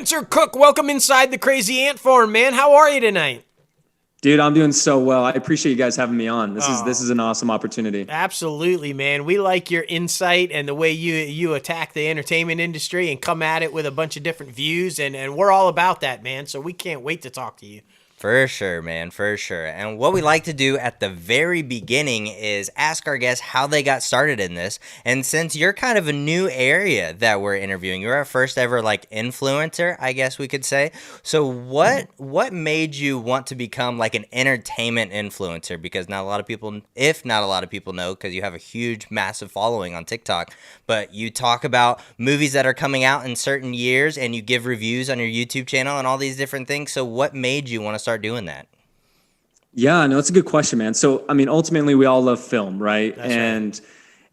Spencer Cook, welcome inside the Crazy Ant Farm, man. How are you tonight? Dude, I'm doing so well. I appreciate you guys having me on. This is Oh, an awesome opportunity. absolutely, man. We like your insight and the way you attack the entertainment industry and come at it with a bunch of different views, and we're all about that, man. So we can't wait to talk to you. For sure, man, for sure. And what we like to do at the very beginning is ask our guests how they got started in this. And since you're kind of a new area that we're interviewing, you're our first ever like influencer, I guess we could say. So what made you want to become like an entertainment influencer? Because not a lot of people, if not a lot of people know, because you have a huge, massive following on TikTok, but you talk about movies that are coming out in certain years and you give reviews on your YouTube channel and all these different things. So what made you want to start doing that? Yeah, no, it's a good question, man. So, I mean, ultimately we all love film, right? That's right.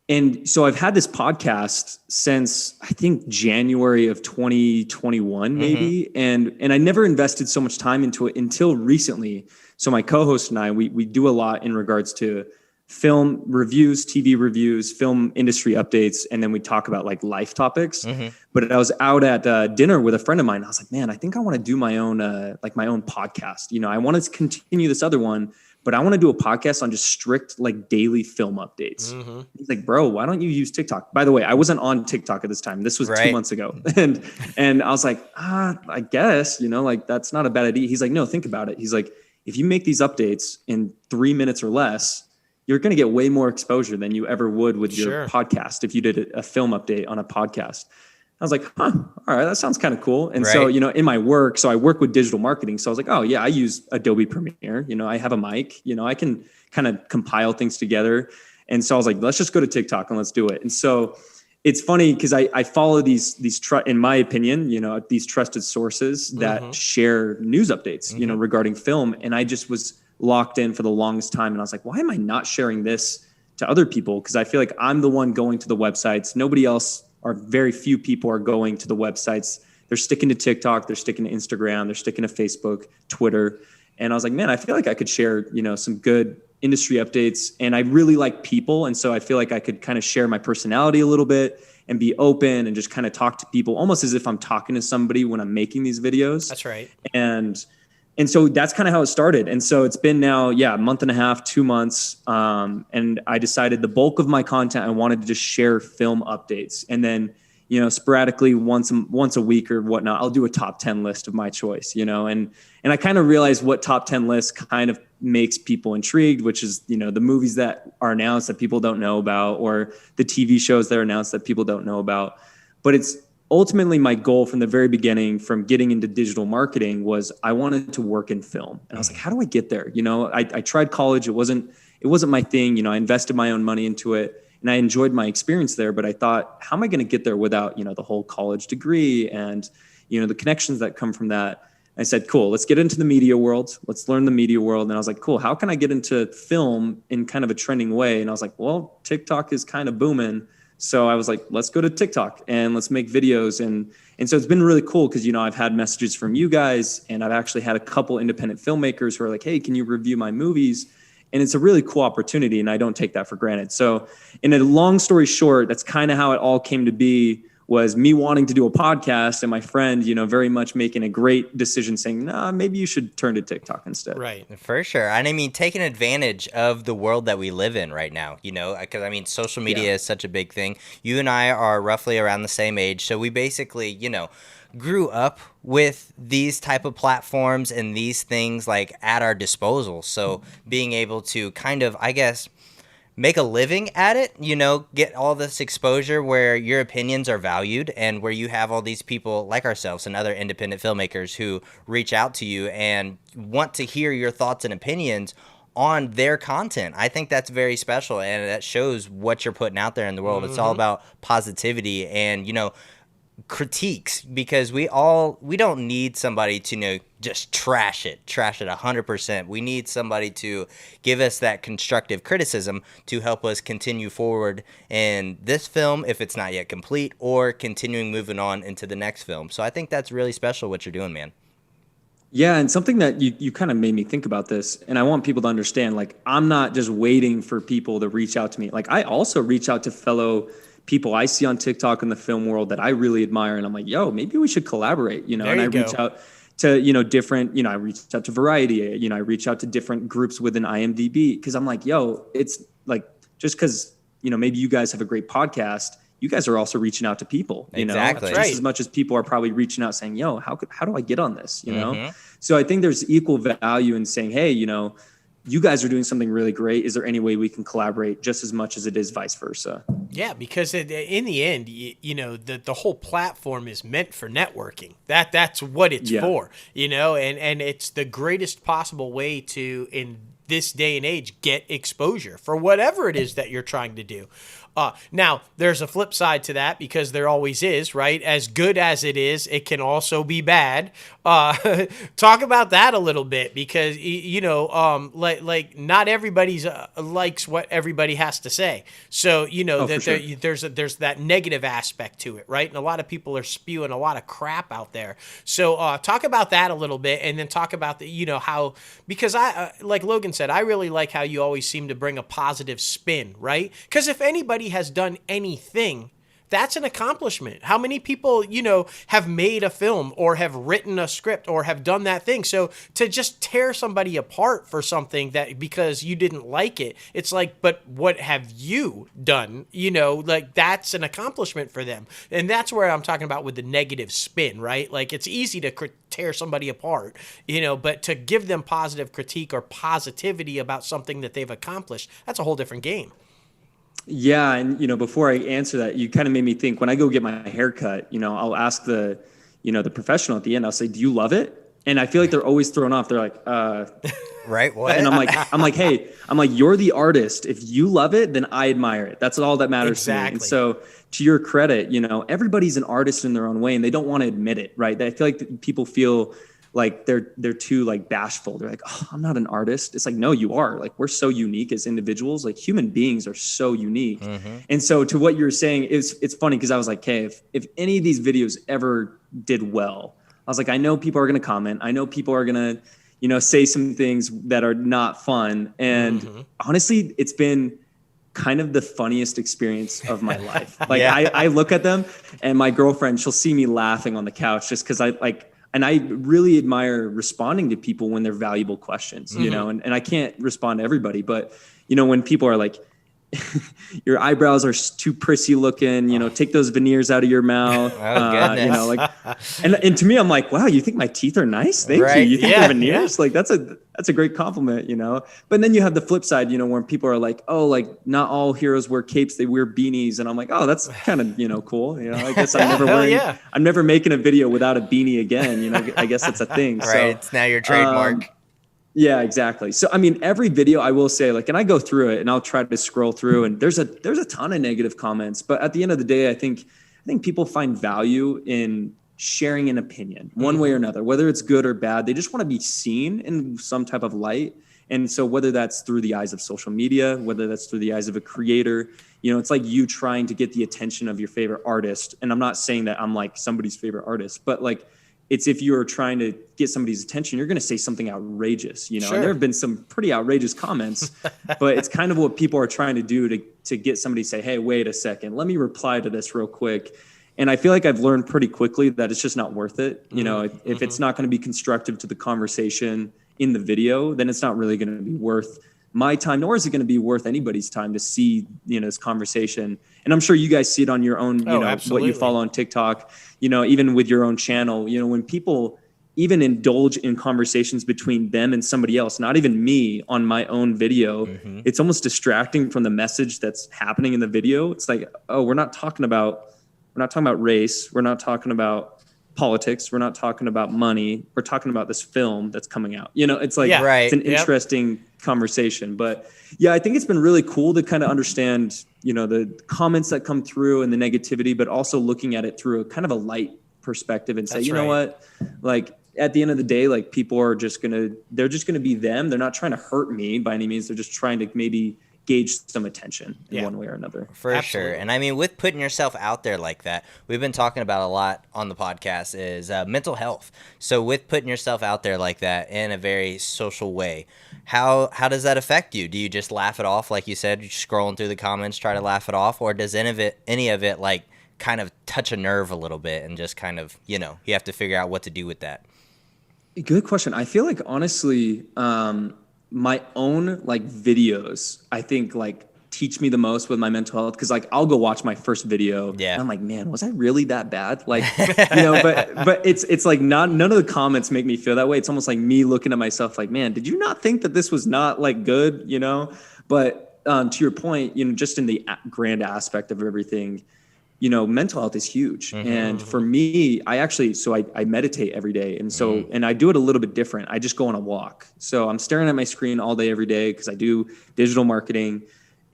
And so I've had this podcast since I think January of 2021, maybe. And I never invested so much time into it until recently. So my co-host and I, we do a lot in regards to film reviews, TV reviews, film industry updates, and then we talk about like life topics. But I was out at dinner with a friend of mine. I was like, man, I think I want to do my own my own podcast. You know, I want to continue this other one, but I want to do a podcast on just strict like daily film updates. He's like, bro, why don't you use TikTok? By the way, I wasn't on TikTok at this time. This was 2 months ago. And I was like, I guess, you know, like that's not a bad idea. He's like, no, think about it. He's like, if you make these updates in 3 minutes or less, you're going to get way more exposure than you ever would with your podcast if you did a film update on a podcast. I was like, all right, that sounds kind of cool. And so, you know, in my work, so I work with digital marketing. So I was like, oh yeah, I use Adobe Premiere. You know, I have a mic, you know, I can kind of compile things together. And so I was like, let's just go to TikTok and let's do it. And so it's funny because I follow these in my opinion, you know, these trusted sources that share news updates, you know, regarding film. And I just was locked in for the longest time. And I was like, why am I not sharing this to other people? Because I feel like I'm the one going to the websites. Nobody else, or very few people, are going to the websites. They're sticking to TikTok, they're sticking to Instagram, they're sticking to Facebook, Twitter. And I was like, man, I feel like I could share, you know, some good industry updates. And I really like people. And so I feel like I could kind of share my personality a little bit and be open and just kind of talk to people almost as if I'm talking to somebody when I'm making these videos. That's right. And so that's kind of how it started. And so it's been now, a month and a half, 2 months. And I decided the bulk of my content, I wanted to just share film updates. And then, you know, sporadically once a week or whatnot, I'll do a top 10 list of my choice, you know, and I kind of realized what top 10 lists kind of makes people intrigued, which is, you know, the movies that are announced that people don't know about, or the TV shows that are announced that people don't know about. But it's ultimately my goal from the very beginning, from getting into digital marketing, was I wanted to work in film. And I was like, how do I get there? You know, I tried college. It wasn't my thing. You know, I invested my own money into it and I enjoyed my experience there, but I thought, how am I going to get there without, you know, the whole college degree and, you know, the connections that come from that? I said, cool, let's get into the media world. Let's learn the media world. And I was like, cool, how can I get into film in kind of a trending way? And I was like, well, TikTok is kind of booming. So I was like, let's go to TikTok and let's make videos. And so it's been really cool because, you know, I've had messages from you guys, and I've actually had a couple independent filmmakers who are like, hey, can you review my movies? And it's a really cool opportunity, and I don't take that for granted. So in a long story short, that's kind of how it all came to be, was me wanting to do a podcast and my friend, you know, very much making a great decision saying, nah, maybe you should turn to TikTok instead. Right. For sure. And I mean, taking advantage of the world that we live in right now, you know, because I mean, social media is such a big thing. You and I are roughly around the same age. So we basically, you know, grew up with these type of platforms and these things like at our disposal. So being able to kind of, I guess, make a living at it, you know, get all this exposure where your opinions are valued and where you have all these people like ourselves and other independent filmmakers who reach out to you and want to hear your thoughts and opinions on their content. I think that's very special, and that shows what you're putting out there in the world. It's all about positivity and, you know, critiques, because we don't need somebody to, you know, just trash it 100%. We need somebody to give us that constructive criticism to help us continue forward in this film if it's not yet complete, or continuing moving on into the next film. So I think that's really special what you're doing, man. Yeah, and something that you kind of made me think about this, and I want people to understand, like, I'm not just waiting for people to reach out to me. Like, I also reach out to fellow people I see on TikTok in the film world that I really admire. And I'm like, yo, maybe we should collaborate, you know, and I reach out to, you know, different, you know, I reached out to Variety, you know, I reach out to different groups within IMDb because I'm like, yo, it's like, just because, you know, maybe you guys have a great podcast, you guys are also reaching out to people, you know, just as much as people are probably reaching out saying, yo, how do I get on this? You know? So I think there's equal value in saying, hey, you know, you guys are doing something really great. Is there any way we can collaborate just as much as it is vice versa? Yeah, because in the end, you know, the whole platform is meant for networking. That's what it's for, you know, and it's the greatest possible way to, in this day and age, get exposure for whatever it is that you're trying to do. Now, there's a flip side to that, because there always is, right? As good as it is, it can also be bad. Talk about that a little bit, because, you know, like not everybody's likes what everybody has to say. So, you know, there's that negative aspect to it, right? And a lot of people are spewing a lot of crap out there. So talk about that a little bit, and then talk about the, you know, how, because I, like Logan said, I really like how you always seem to bring a positive spin, right? Because if anybody has done anything, that's an accomplishment. How many people, you know, have made a film or have written a script or have done that thing? So to just tear somebody apart for something that because you didn't like it, it's like, but what have you done? You know, like that's an accomplishment for them. And that's where I'm talking about with the negative spin, right? Like it's easy to tear somebody apart, you know, but to give them positive critique or positivity about something that they've accomplished, that's a whole different game. Yeah. And, you know, before I answer that, you kind of made me think when I go get my hair cut, you know, I'll ask the professional at the end, I'll say, do you love it? And I feel like they're always thrown off. They're like, right. What? And I'm like, hey, you're the artist. If you love it, then I admire it. That's all that matters to me. And so to your credit, you know, everybody's an artist in their own way and they don't want to admit it. Right. I feel like people feel like they're too like bashful. They're like, oh, I'm not an artist. It's like, no, you are. Like, we're so unique as individuals. Like human beings are so unique. And so to what you're saying, it's funny because I was like, okay, if any of these videos ever did well, I was like, I know people are going to comment. I know people are going to, you know, say some things that are not fun. And honestly, it's been kind of the funniest experience of my life. Like I look at them and my girlfriend, she'll see me laughing on the couch just because and I really admire responding to people when they're valuable questions, you know, and I can't respond to everybody, but, you know, when people are like, your eyebrows are too prissy looking, you know, take those veneers out of your mouth. You know, like, and to me, I'm like, wow, you think my teeth are nice? Thank you. You think they're veneers? Like, that's a great compliment, you know? But then you have the flip side, you know, where people are like, oh, like not all heroes wear capes, they wear beanies. And I'm like, oh, that's kind of, you know, cool. You know, I guess I'm never making a video without a beanie again. You know, I guess that's a thing. Right. So, it's now your trademark. Yeah, exactly. So, I mean, every video I will say, like, and I go through it and I'll try to scroll through and there's a ton of negative comments, but at the end of the day, I think people find value in sharing an opinion one way or another, whether it's good or bad. They just want to be seen in some type of light. And so whether that's through the eyes of social media, whether that's through the eyes of a creator, you know, it's like you trying to get the attention of your favorite artist. And I'm not saying that I'm like somebody's favorite artist, but like, it's if you're trying to get somebody's attention, you're going to say something outrageous, you know, and there have been some pretty outrageous comments, but it's kind of what people are trying to do to get somebody to say, hey, wait a second, let me reply to this real quick. And I feel like I've learned pretty quickly that it's just not worth it. You know, if it's not going to be constructive to the conversation in the video, then it's not really going to be worth my time, nor is it going to be worth anybody's time to see, you know, this conversation. And I'm sure you guys see it on your own, you know, absolutely. What you follow on TikTok, you know, even with your own channel, you know, when people even indulge in conversations between them and somebody else, not even me on my own video, it's almost distracting from the message that's happening in the video. It's like, oh, we're not talking about race. We're not talking about politics. We're not talking about money. We're talking about this film that's coming out. You know, it's like, it's an interesting conversation. But yeah, I think it's been really cool to kind of understand, you know, the comments that come through and the negativity, but also looking at it through a kind of a light perspective and say, you know what, like at the end of the day, like people are just they're just going to be them. They're not trying to hurt me by any means. They're just trying to maybe gauge some attention in Yeah. one way or another. For Absolutely. sure. And I mean, with putting yourself out there like that, we've been talking about a lot on the podcast is mental health. So with putting yourself out there like that in a very social way, how does that affect you? Do you just laugh it off? Like you said, you're scrolling through the comments, try to laugh it off, or does any of it like kind of touch a nerve a little bit and just kind of, you have to figure out what to do with that? Good question. I feel like honestly, my own like videos, I think like teach me the most with my mental health. Cause like I'll go watch my first video and I'm like, man, was I really that bad? Like, but it's like none of the comments make me feel that way. It's almost like me looking at myself like, man, did you not think that this was not like good, But to your point, just in the grand aspect of everything, mental health is huge. Mm-hmm. And for me, I meditate every day. And so, and I do it a little bit different. I just go on a walk. So I'm staring at my screen all day, every day, because I do digital marketing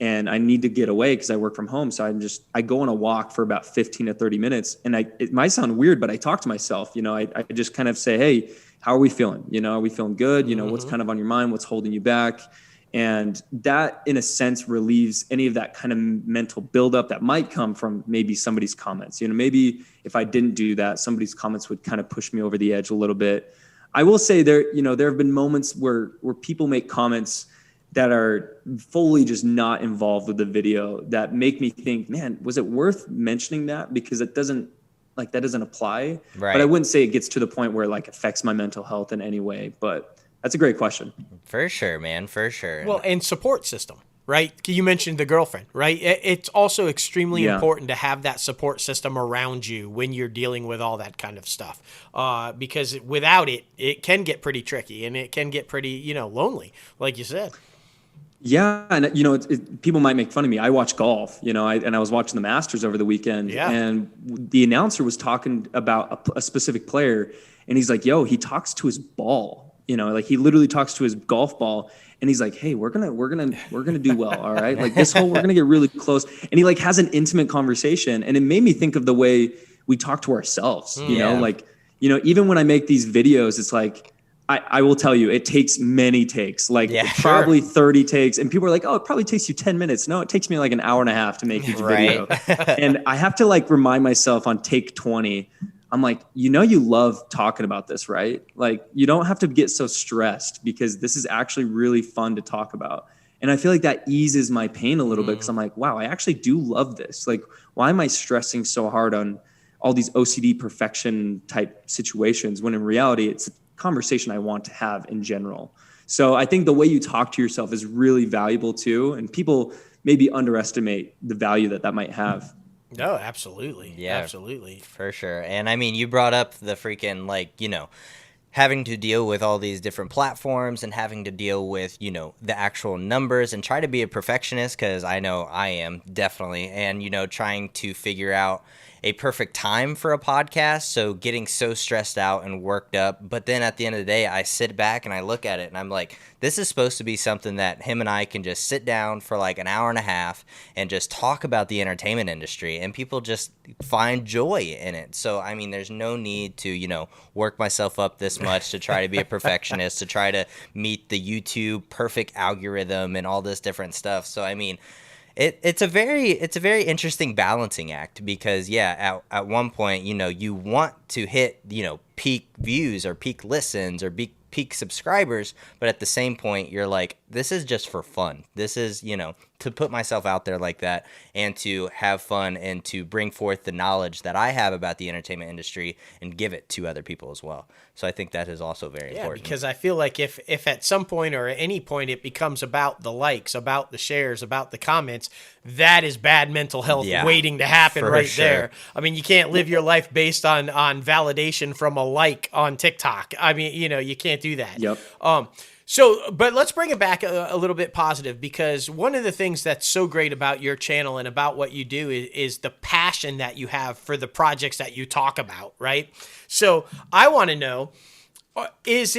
and I need to get away because I work from home. So I go on a walk for about 15 to 30 minutes. And it might sound weird, but I talk to myself, I just kind of say, hey, how are we feeling? Are we feeling good? What's kind of on your mind? What's holding you back? And that, in a sense, relieves any of that kind of mental buildup that might come from maybe somebody's comments. Maybe if I didn't do that, somebody's comments would kind of push me over the edge a little bit. I will say there have been moments where people make comments that are fully just not involved with the video that make me think, man, was it worth mentioning that? Because that doesn't apply. Right. But I wouldn't say it gets to the point where it like affects my mental health in any way. But that's a great question. For sure, man. For sure. Well, and support system, right? You mentioned the girlfriend, right? It's also extremely important to have that support system around you when you're dealing with all that kind of stuff. Because without it, it can get pretty tricky and it can get pretty, lonely, like you said. Yeah. And, people might make fun of me. I watch golf, and I was watching the Masters over the weekend. Yeah. And the announcer was talking about a specific player. And he's like, yo, he talks to his ball. Like he literally talks to his golf ball and he's like, hey, we're going to do well. All right. Like this hole, we're going to get really close. And he like has an intimate conversation. And it made me think of the way we talk to ourselves, even when I make these videos, it's like, I will tell you, it takes many takes, probably 30 takes. And people are like, oh, it probably takes you 10 minutes. No, it takes me like an hour and a half to make each video. And I have to like remind myself on take 20, I'm like, you love talking about this, right? Like, you don't have to get so stressed because this is actually really fun to talk about. And I feel like that eases my pain a little bit because I'm like, wow, I actually do love this. Like, why am I stressing so hard on all these OCD perfection type situations when in reality, it's a conversation I want to have in general. So I think the way you talk to yourself is really valuable too. And people maybe underestimate the value that might have. No, absolutely. Yeah, absolutely. For sure. And I mean, you brought up the freaking having to deal with all these different platforms and having to deal with, the actual numbers and try to be a perfectionist because I know I am definitely. And, trying to figure out a perfect time for a podcast. So getting so stressed out and worked up. But then at the end of the day, I sit back and I look at it and I'm like, this is supposed to be something that him and I can just sit down for like an hour and a half and just talk about the entertainment industry and people just find joy in it. So, I mean, there's no need to, work myself up this much to try to be a perfectionist, to try to meet the YouTube perfect algorithm and all this different stuff. So, I mean, it's a very interesting balancing act because at one point you want to hit peak views or peak listens or peak subscribers, but at the same point you're like, this is just for fun. This is to put myself out there like that and to have fun and to bring forth the knowledge that I have about the entertainment industry and give it to other people as well. So I think that is also very important. Because I feel like if at some point or at any point it becomes about the likes, about the shares, about the comments, that is bad mental health waiting to happen there. I mean, you can't live your life based on validation from a like on TikTok. I mean, you can't do that. Yep. But let's bring it back a little bit positive because one of the things that's so great about your channel and about what you do is the passion that you have for the projects that you talk about, right? So I want to know, is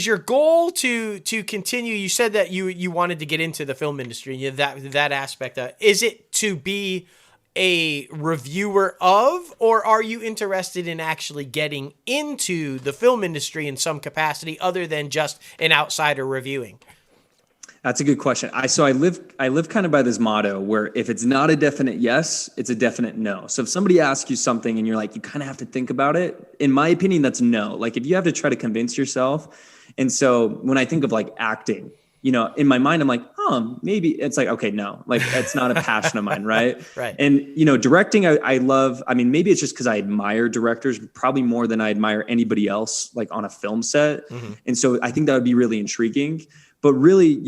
your goal to continue? You said that you wanted to get into the film industry, that aspect. Is it to be a reviewer of, or are you interested in actually getting into the film industry in some capacity other than just an outsider reviewing? That's a good question. I live kind of by this motto where if it's not a definite yes, it's a definite no. So if somebody asks you something and you're like, you kind of have to think about it, in my opinion, that's no. Like if you have to try to convince yourself. And so when I think of like acting, in my mind, I'm like, oh, maybe it's like, okay, no, like it's not a passion of mine. Right. Right. And, directing, I love, maybe it's just because I admire directors probably more than I admire anybody else, like on a film set. Mm-hmm. And so I think that would be really intriguing. But really,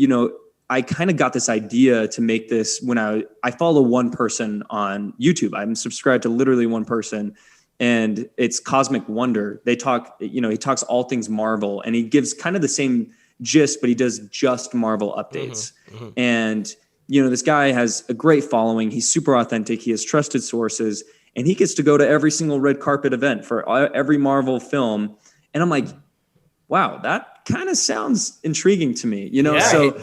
I kind of got this idea to make this when I follow one person on YouTube. I'm subscribed to literally one person, and it's Cosmic Wonder. They talk, he talks all things Marvel, and he gives kind of the same gist, but he does just Marvel updates. Mm-hmm, mm-hmm. And, this guy has a great following. He's super authentic. He has trusted sources, and he gets to go to every single red carpet event for every Marvel film. And I'm like, wow, that kind of sounds intriguing to me, Yeah. So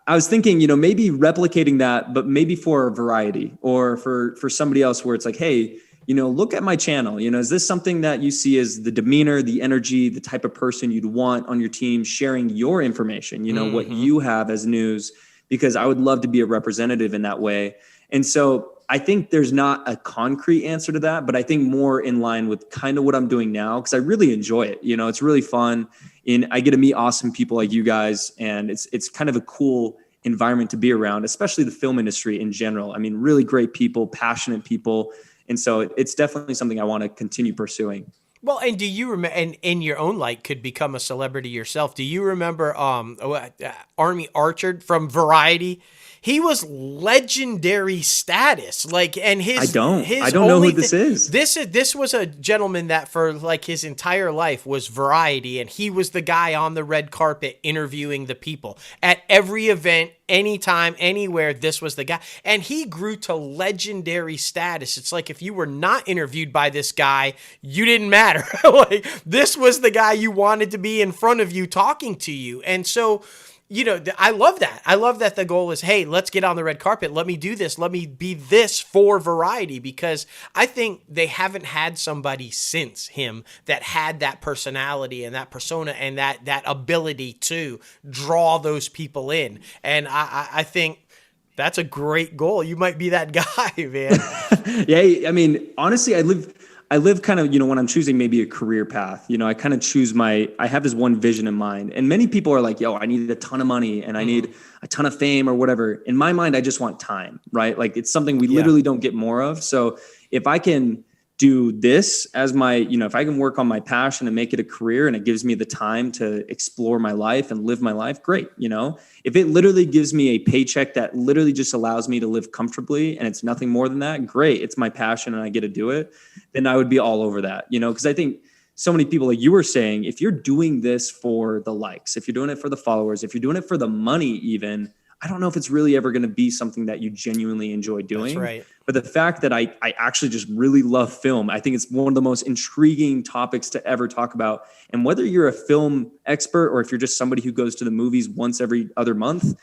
I was thinking, maybe replicating that, but maybe for variety or for somebody else where it's like, hey, look at my channel. Is this something that you see as the demeanor, the energy, the type of person you'd want on your team sharing your information, mm-hmm. what you have as news, because I would love to be a representative in that way. And so I think there's not a concrete answer to that, but I think more in line with kind of what I'm doing now, because I really enjoy it. It's really fun, and I get to meet awesome people like you guys, and it's kind of a cool environment to be around, especially the film industry in general. Really great people, passionate people. And so it's definitely something I want to continue pursuing. Well, and do you remember, and in your own light, could become a celebrity yourself? Do you remember Army Archer from Variety? He was legendary status. And his I don't know who this is. This was a gentleman that for like his entire life was Variety, and he was the guy on the red carpet interviewing the people at every event, anytime, anywhere. This was the guy, and he grew to legendary status. It's like if you were not interviewed by this guy, you didn't matter. Like this was the guy you wanted to be in front of you talking to you, and so. I love that. I love that the goal is, hey, let's get on the red carpet. Let me do this. Let me be this for Variety, because I think they haven't had somebody since him that had that personality and that persona and that ability to draw those people in. And I think that's a great goal. You might be that guy, man. Yeah. Honestly, I live kind of, when I'm choosing maybe a career path, I kind of I have this one vision in mind, and many people are like, I need a ton of money and I need a ton of fame or whatever. In my mind, I just want time, right? Like it's something we literally don't get more of. So if I can do this as my, if I can work on my passion and make it a career and it gives me the time to explore my life and live my life, great. If it literally gives me a paycheck that literally just allows me to live comfortably and it's nothing more than that, great. It's my passion and I get to do it. Then I would be all over that, because I think so many people, like you were saying, if you're doing this for the likes, if you're doing it for the followers, if you're doing it for the money even, I don't know if it's really ever going to be something that you genuinely enjoy doing. That's right. But the fact that I actually just really love film, I think it's one of the most intriguing topics to ever talk about. And whether you're a film expert or if you're just somebody who goes to the movies once every other month,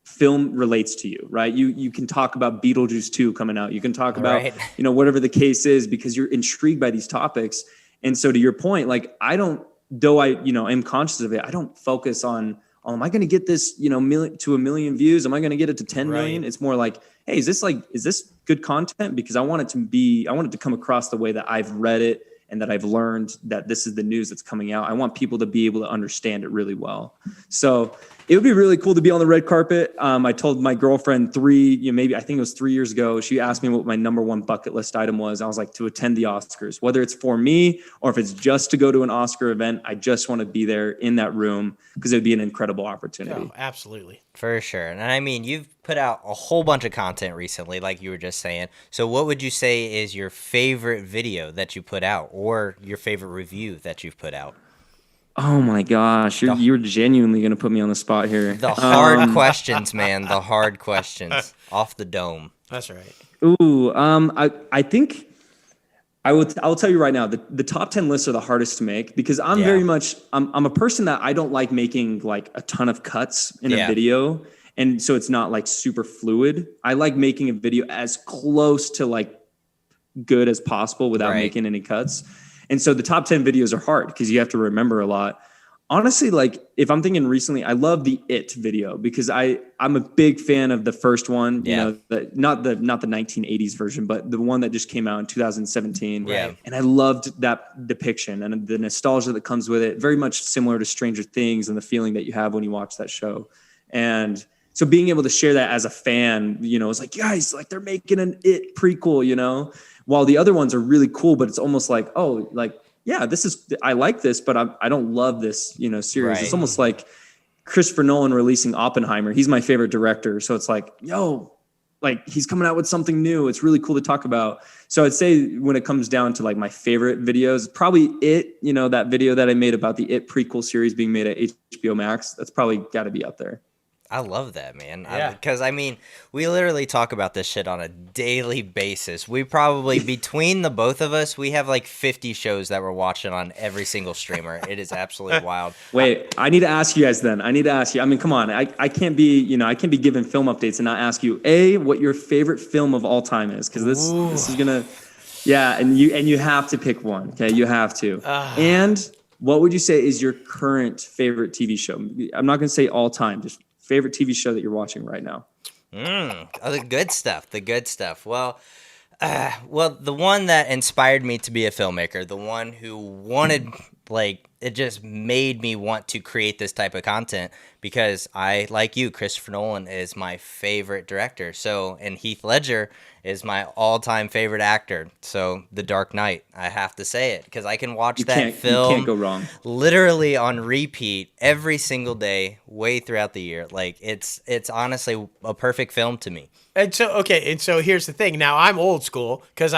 film relates to you, right? You can talk about Beetlejuice 2 coming out. You can talk about, whatever the case is, because you're intrigued by these topics. And so to your point, like I am conscious of it. I don't focus on, am I going to get this, to 1 million views? Am I going to get it to 10 million? It's more like, hey, is this good content? Because I want it to come across the way that I've read it and that I've learned that this is the news that's coming out. I want people to be able to understand it really well. So it would be really cool to be on the red carpet. I told my girlfriend I think it was 3 years ago, she asked me what my number one bucket list item was. I was like, to attend the Oscars, whether it's for me or if it's just to go to an Oscar event. I just want to be there in that room because it would be an incredible opportunity. Oh, absolutely. For sure. And you've put out a whole bunch of content recently, like you were just saying. So what would you say is your favorite video that you put out or your favorite review that you've put out? Oh my gosh, you're genuinely going to put me on the spot here. The hard questions, man. The hard questions. Off the dome. That's right. Ooh, I think I'll tell you right now, the top 10 lists are the hardest to make because I'm very much, I'm a person that I don't like making like a ton of cuts in a video. And so it's not like super fluid. I like making a video as close to like good as possible without making any cuts. And so the top 10 videos are hard because you have to remember a lot. Honestly, like if I'm thinking recently, I love the It video because I'm a big fan of the first one. You know, not the 1980s version, but the one that just came out in 2017. Yeah. And I loved that depiction and the nostalgia that comes with it. Very much similar to Stranger Things and the feeling that you have when you watch that show. And so being able to share that as a fan, you know, it's like, guys, like they're making an It prequel, you know, while the other ones are really cool, but it's almost like, oh, like, yeah, I like this, but I don't love this, you know, series. Right. It's almost like Christopher Nolan releasing Oppenheimer. He's my favorite director. So it's like, yo, like he's coming out with something new. It's really cool to talk about. So I'd say when it comes down to like my favorite videos, probably It, you know, that video that I made about the It prequel series being made at HBO Max, that's probably got to be up there. I love that, man. Yeah. Because, I mean, we literally talk about this shit on a daily basis. We probably, between the both of us, we have like 50 shows that we're watching on every single streamer. It is absolutely wild. Wait, I need to ask you guys then. I mean, come on. I can't be, you know, I can't be giving film updates and not ask you, what your favorite film of all time is. Because this is going to, yeah, and you have to pick one. Okay, you have to. And what would you say is your current favorite TV show? I'm not going to say all time, just favorite TV show that you're watching right now? The good stuff. Well, the one that inspired me to be a filmmaker, the one who wanted, like, it just made me want to create this type of content because I, like you, Christopher Nolan is my favorite director. So, and Heath Ledger is my all-time favorite actor. So, The Dark Knight, I have to say it because I can watch that film. You can't go wrong. Literally on repeat every single day, way throughout the year. Like it's honestly a perfect film to me. And so here's the thing. Now I'm old school because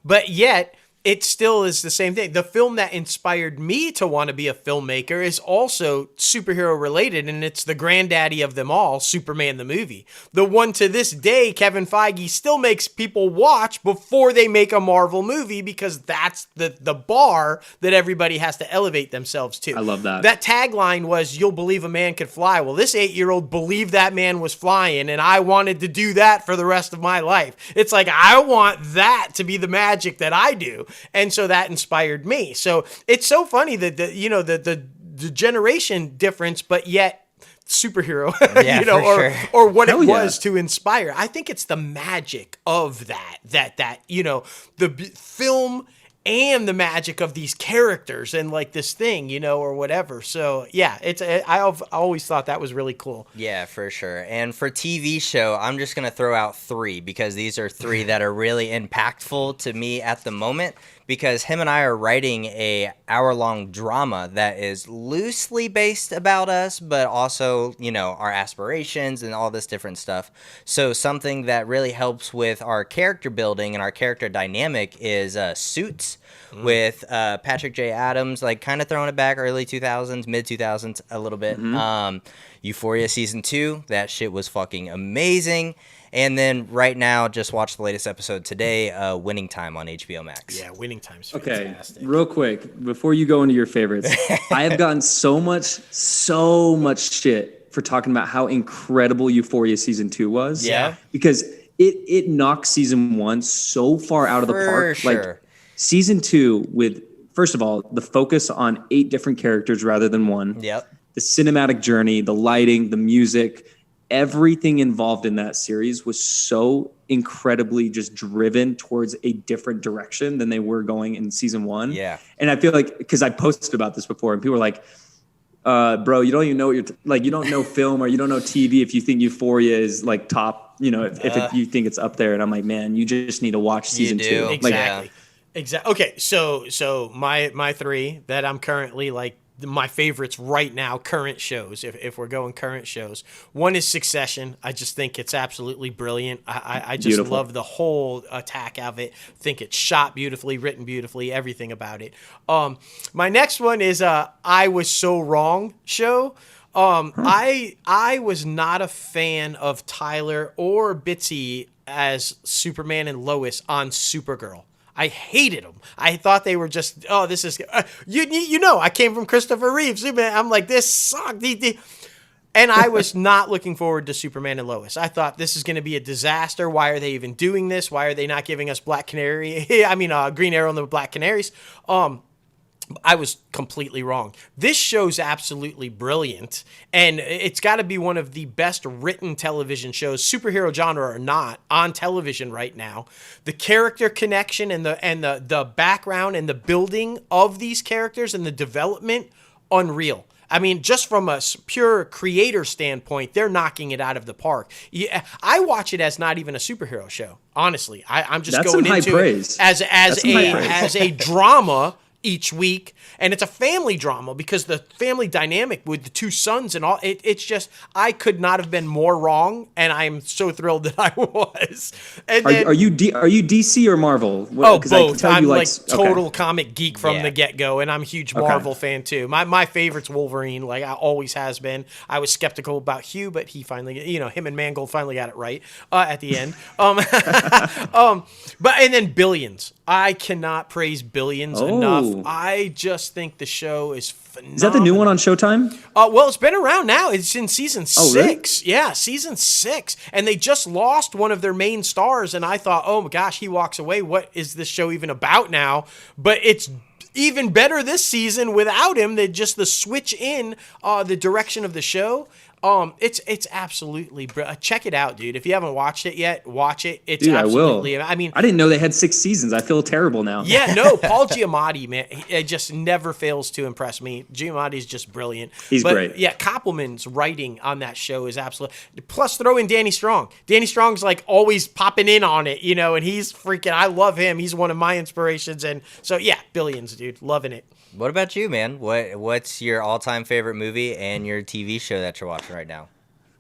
but yet it still is the same thing. The film that inspired me to want to be a filmmaker is also superhero related, and it's the granddaddy of them all, Superman the movie. The one to this day, Kevin Feige still makes people watch before they make a Marvel movie because that's the bar that everybody has to elevate themselves to. I love that. That tagline was, "You'll believe a man could fly." Well, this 8-year-old believed that man was flying, and I wanted to do that for the rest of my life. It's like, I want that to be the magic that I do. And so that inspired me. So it's so funny that the generation difference, but yet superhero, or what it was to inspire. I think it's the magic of that the film and the magic of these characters and like this thing, or whatever. So yeah, I've always thought that was really cool. Yeah, for sure. And for TV show, I'm just going to throw out 3 because these are 3 that are really impactful to me at the moment. Because him and I are writing a hour-long drama that is loosely based about us, but also, our aspirations and all this different stuff. So something that really helps with our character building and our character dynamic is Suits with Patrick J. Adams, like kind of throwing it back early 2000s, mid 2000s a little bit. Euphoria season 2, that shit was fucking amazing. And then right now, just watched the latest episode today, Winning Time on HBO Max. Yeah, Winning Time's fantastic. Okay, real quick, before you go into your favorites, I have gotten so much shit for talking about how incredible Euphoria season 2 was. Yeah. Because it knocked season 1 so far out of the park. Sure. Like season 2 with, first of all, the focus on 8 different characters rather than 1. Yep. The cinematic journey, the lighting, the music, everything involved in that series was so incredibly just driven towards a different direction than they were going in season 1. Yeah. And I feel like, because I posted about this before and people were like, bro, you don't even know what you're you don't know film or you don't know TV if you think Euphoria is like top, if you think it's up there. And I'm like, man, you just need to watch season 2. Exactly. Exactly. Okay. So my 3 that I'm currently like, my favorites right now, current shows, if we're going current shows. One is Succession. I just think it's absolutely brilliant. I just Beautiful. love the whole attack of it. Think it's shot beautifully, written beautifully, everything about it. My next one is I Was So Wrong show. I was not a fan of Tyler or Bitsy as Superman and Lois on Supergirl. I hated them. I thought they were just, this is, I came from Christopher Reeve, Superman. I'm like, this sucked. And I was not looking forward to Superman and Lois. I thought this is going to be a disaster. Why are they even doing this? Why are they not giving us Green Arrow and the Black Canaries? I was completely wrong. This show's absolutely brilliant, and it's got to be one of the best written television shows, superhero genre or not, on television right now. The character connection and the background and the building of these characters and the development, unreal. I mean, just from a pure creator standpoint, they're knocking it out of the park. Yeah, I watch it as not even a superhero show. Honestly, I'm just going into it as a drama each week, and it's a family drama because the family dynamic with the two sons and all, it's just, I could not have been more wrong, and I'm so thrilled that I was. And are you DC or Marvel? Both. I'm like total comic geek from the get-go, and I'm a huge Marvel fan too. My favorite's Wolverine, like I always has been. I was skeptical about Hugh, but he finally, him and Mangold finally got it right at the end. But and then Billions. I cannot praise Billions enough. I just think the show is phenomenal. Is that the new one on Showtime? Well, it's been around now. It's in season 6. Really? Yeah, season 6. And they just lost one of their main stars, and I thought, oh my gosh, he walks away. What is this show even about now? But it's even better this season without him. They just the switch in the direction of the show. It's absolutely check it out, dude. If you haven't watched it yet, watch it. It's absolutely. I mean, I didn't know they had 6 seasons. I feel terrible now. Yeah, no, Paul Giamatti, man, it just never fails to impress me. Giamatti's just brilliant. He's great. Yeah, Koppelman's writing on that show is absolute. Plus, throw in Danny Strong. Danny Strong's like always popping in on it, and he's freaking. I love him. He's one of my inspirations, and so yeah, Billions, dude, loving it. What about you, man? What's your all-time favorite movie and your TV show that you're watching right now?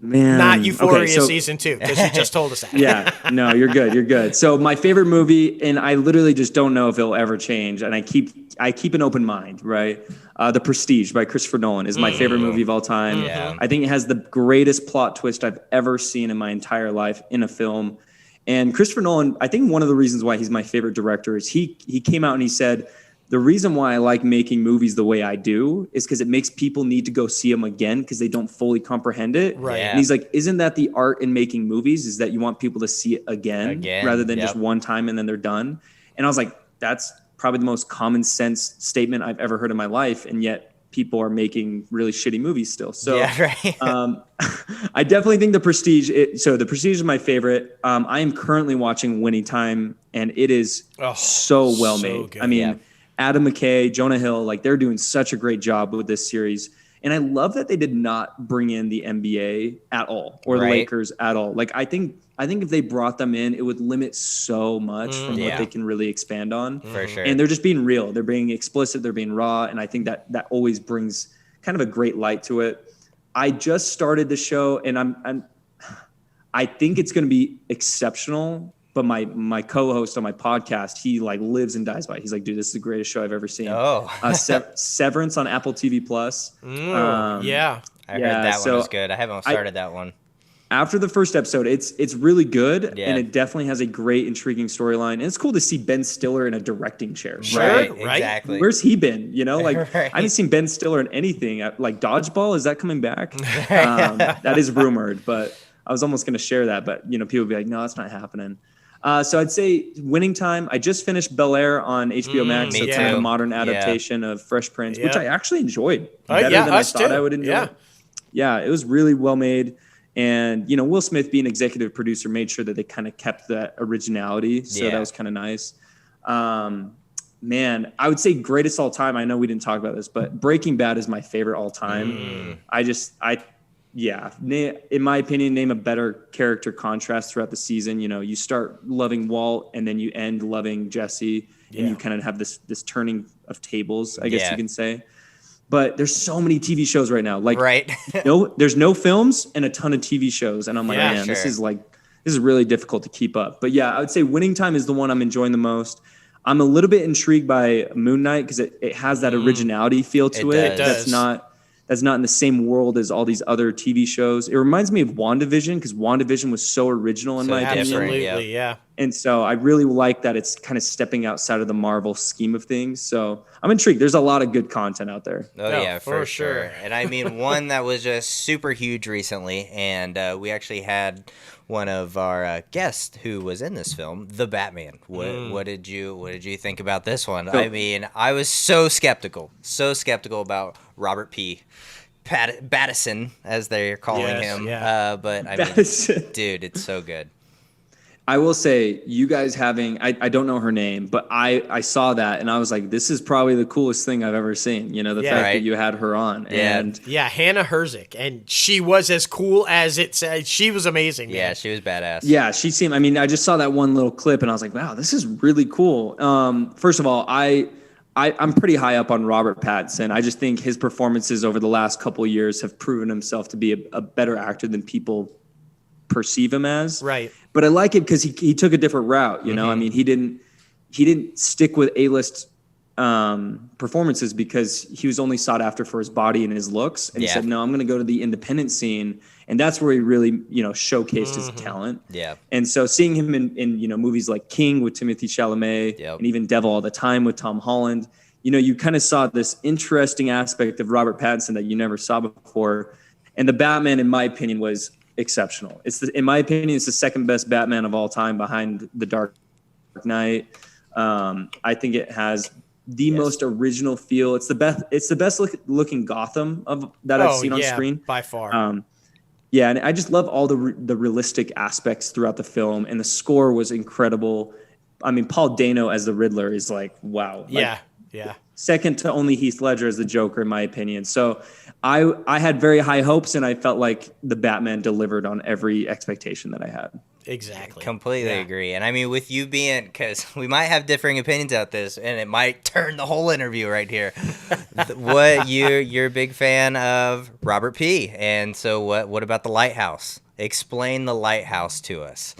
Man, not Euphoria season 2, because you just told us that. Yeah, no, you're good. You're good. So my favorite movie, and I literally just don't know if it'll ever change, and I keep an open mind, right? The Prestige by Christopher Nolan is my favorite movie of all time. Yeah. I think it has the greatest plot twist I've ever seen in my entire life in a film. And Christopher Nolan, I think one of the reasons why he's my favorite director is he came out and he said, the reason why I like making movies the way I do is because it makes people need to go see them again because they don't fully comprehend it. Right. Yeah. And he's like, isn't that the art in making movies, is that you want people to see it again rather than just one time and then they're done? And I was like, that's probably the most common sense statement I've ever heard in my life. And yet people are making really shitty movies still. So I definitely think The Prestige. The Prestige is my favorite. I am currently watching Winning Time, and it is so well made. Good. I mean, Adam McKay, Jonah Hill, like they're doing such a great job with this series. And I love that they did not bring in the NBA at all or the Lakers at all. Like I think if they brought them in, it would limit so much from what they can really expand on. For sure. And they're just being real. They're being explicit. They're being raw. And I think that always brings kind of a great light to it. I just started the show, and I think it's going to be exceptional. But my co-host on my podcast, he like lives and dies by it. He's like, dude, this is the greatest show I've ever seen. Severance on Apple TV Plus. I heard that one was good. I haven't started that one. After the first episode, it's really good, and it definitely has a great, intriguing storyline. And it's cool to see Ben Stiller in a directing chair. Right, exactly. Where's he been? I haven't seen Ben Stiller in anything. Like Dodgeball, is that coming back? That is rumored, but I was almost going to share that. But people would be like, no, that's not happening. So I'd say Winning Time. I just finished Bel Air on HBO Max. So it's kind of a modern adaptation of Fresh Prince, which I actually enjoyed better than I thought I would enjoy. Yeah, it was really well made. And, Will Smith being executive producer made sure that they kind of kept that originality. So that was kind of nice. Man, I would say greatest all time. I know we didn't talk about this, but Breaking Bad is my favorite all time. In my opinion, name a better character contrast throughout the season. You start loving Walt and then you end loving Jesse, and you kind of have this turning of tables, I guess you can say. But there's so many TV shows right now. Like, there's no films and a ton of TV shows, and I'm like, this is really difficult to keep up. But I would say Winning Time is the one I'm enjoying the most. I'm a little bit intrigued by Moon Knight because it has that originality feel to it. That's not in the same world as all these other TV shows. It reminds me of WandaVision because WandaVision was so original in my opinion. Absolutely, And so I really like that it's kind of stepping outside of the Marvel scheme of things. So I'm intrigued. There's a lot of good content out there. Oh, No, yeah, for sure. And I mean, one that was just super huge recently, and we actually had one of our guests who was in this film, the Batman. What did you think about this one? I mean, I was so skeptical about Robert P. Pattinson, as they're calling him. Yeah. But I mean, dude, it's so good. I will say, you guys having, I don't know her name, but I saw that and I was like, this is probably the coolest thing I've ever seen. You know, the fact that you had her on. Yeah. And Hannah Herzig. And she was as cool as it said. She was amazing. Yeah, man. she was badass. Yeah, she seemed, I mean, I just saw that one little clip and I was like, wow, this is really cool. First of all, I'm pretty high up on Robert Pattinson. I just think his performances over the last couple of years have proven himself to be a better actor than people perceive him as. Right. But I like it because he took a different route. You know, I mean, he didn't stick with A-list performances because he was only sought after for his body and his looks. And he said, no, I'm going to go to the independent scene. And that's where he really, you know, showcased his talent. Yeah. And so seeing him in you know, movies like King with Timothée Chalamet and even Devil All the Time with Tom Holland, you know, you kind of saw this interesting aspect of Robert Pattinson that you never saw before. And the Batman, in my opinion, was exceptional. In my opinion, it's the second best Batman of all time behind The Dark Knight. I think it has the most original feel. It's the best looking Gotham that I've seen on screen by far. Yeah, and I just love all the realistic aspects throughout the film, and the score was incredible. I mean, Paul Dano as the Riddler is like, wow. Yeah. Second to only Heath Ledger as the Joker, in my opinion. So I had very high hopes, and I felt like the Batman delivered on every expectation that I had. Exactly. Completely agree. And I mean, with you being, because we might have differing opinions about this, and it might turn the whole interview right here. You're a big fan of Robert P. And so what about The Lighthouse? Explain The Lighthouse to us.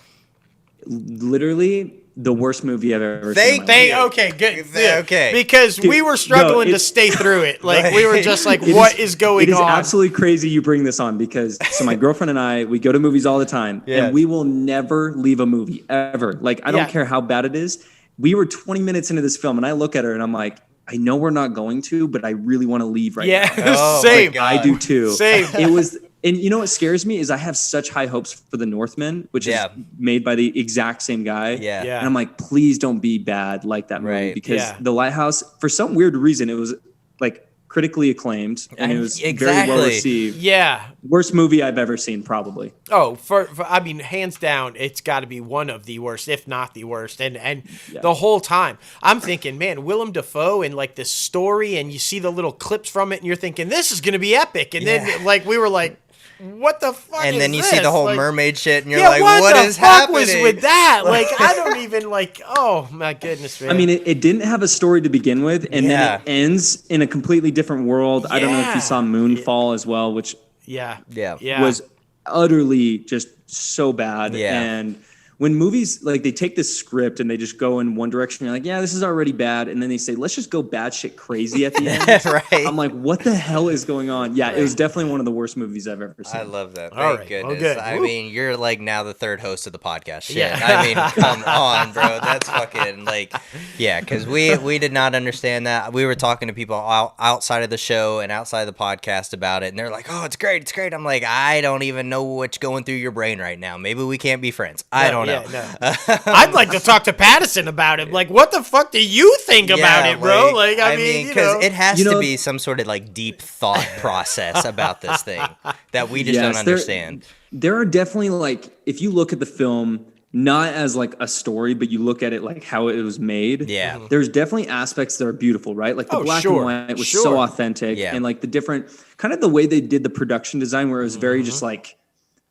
Literally the worst movie I've ever seen. Okay, good. Okay. Because we were struggling to stay through it. Like, we were just like, what is going on? It is absolutely crazy you bring this on because, so my girlfriend and I, we go to movies all the time and we will never leave a movie ever. Like, I don't care how bad it is. We were 20 minutes into this film and I look at her and I'm like, I know we're not going to, but I really want to leave right now. Yeah, same. Like, I do too. Same. It was, and you know what scares me is I have such high hopes for The Northman, which is made by the exact same guy. Yeah. And I'm like, please don't be bad like that movie because The Lighthouse, for some weird reason, it was like critically acclaimed and it was very well received. Yeah. Worst movie I've ever seen, probably. Oh, I mean, hands down, it's got to be one of the worst, if not the worst. And the whole time, I'm thinking, man, Willem Dafoe and like this story, and you see the little clips from it, and you're thinking, this is going to be epic. And then, like, we were like, what the fuck and is then you this? see the whole like, mermaid shit, and you're like, what is happening? What the fuck was with that? Like, I don't even like, oh my goodness, man. I mean, it didn't have a story to begin with, and then it ends in a completely different world. I don't know if you saw Moonfall as well, which was utterly just so bad. And when movies, like, they take this script and they just go in one direction, you're like, yeah, this is already bad. And then they say, let's just go batshit crazy at the end. Right. I'm like, what the hell is going on? Yeah, it was definitely one of the worst movies I've ever seen. I love that. All Thank right. goodness. Oh, good. I mean, you're like now the third host of the podcast. Shit. Yeah. I mean, come on, bro. That's fucking like, because we did not understand that. We were talking to people outside of the show and outside of the podcast about it, and they're like, oh, it's great. It's great. I'm like, I don't even know what's going through your brain right now. Maybe we can't be friends. I don't know. No. I'd like to talk to Pattinson about it. Like, what the fuck do you think about it, bro? Like, I mean, because it has to be some sort of like deep thought process about this thing that we just don't understand. There are definitely, like, if you look at the film, not as like a story, but you look at it like how it was made. Yeah. There's definitely aspects that are beautiful, right? Like the black and white was so authentic. And like the different, kind of the way they did the production design where it was very just like,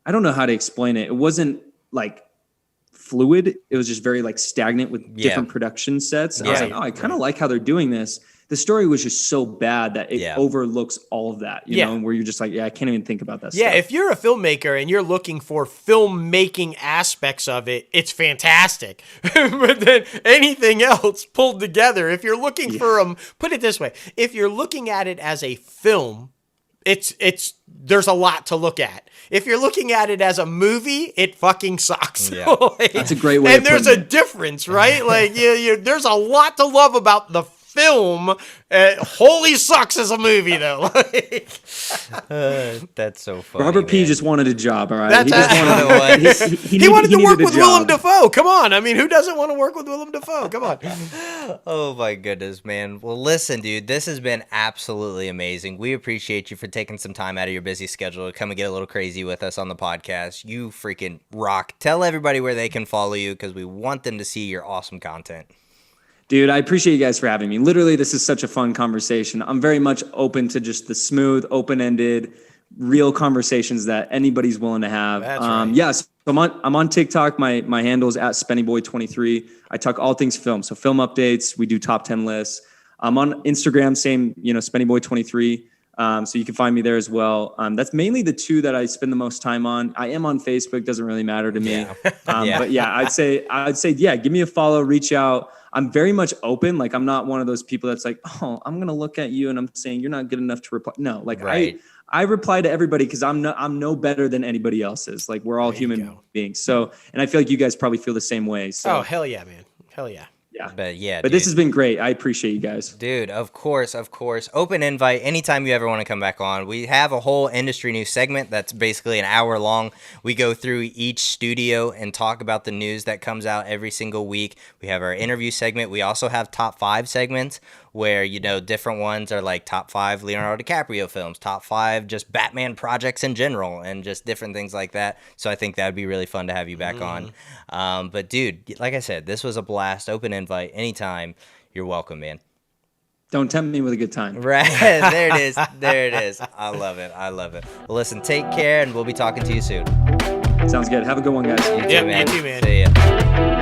I don't know how to explain it. It wasn't like fluid. It was just very like stagnant with different production sets. I was like, oh, I kind of like how they're doing this. The story was just so bad that it overlooks all of that, you know, and where you're just like, I can't even think about that stuff. If you're a filmmaker and you're looking for filmmaking aspects of it, it's fantastic. But then anything else pulled together, if you're looking for put it this way, if you're looking at it as a film, it's there's a lot to look at. If you're looking at it as a movie, it fucking sucks. Yeah. Like, That's a great way. And there's a difference, right? Like, there's a lot to love about the film. Holy sucks as a movie, though. That's so funny. Robert P. man. just wanted a job, all right? That's he just wanted, he wanted to work needed a with job. Willem Dafoe. Come on. I mean, who doesn't want to work with Willem Dafoe? Come on. Oh my goodness, man. Well, listen, dude, this has been absolutely amazing. We appreciate you for taking some time out of your busy schedule to come and get a little crazy with us on the podcast. You freaking rock. Tell everybody where they can follow you because we want them to see your awesome content. Dude, I appreciate you guys for having me. Literally, this is such a fun conversation. I'm very much open to just the smooth, open-ended, real conversations that anybody's willing to have. That's right. Yes, I'm on TikTok. My handle is @SpennyBoy23. I talk all things film. So film updates. We do top 10 lists. I'm on Instagram, same, SpennyBoy23. So you can find me there as well. That's mainly the two that I spend the most time on. I am on Facebook. Doesn't really matter to me. Yeah. But yeah, I'd say, yeah, give me a follow, reach out. I'm very much open. Like, I'm not one of those people that's like, oh, I'm going to look at you and I'm saying you're not good enough to reply. No, like Right. I reply to everybody because I'm no better than anybody else is. Like, we're all human beings. So, and I feel like you guys probably feel the same way. So, Oh, hell yeah, man. Hell yeah. yeah. But This has been great. I appreciate you guys. Dude, of course. Open invite anytime you ever want to come back on. We have a whole industry news segment that's basically an hour long. We go through each studio and talk about the news that comes out every single week. We have our interview segment. We also have top 5 segments where, different ones are like top 5 Leonardo DiCaprio films, top 5 just Batman projects in general, and just different things like that. So I think that would be really fun to have you back on. But dude, like I said, this was a blast. Open invite anytime. You're welcome, man. Don't tempt me with a good time. Right. There it is. I love it. Well, listen, take care, and we'll be talking to you soon. Sounds good. Have a good one, guys. You too, Yep, man. you too, man. See ya.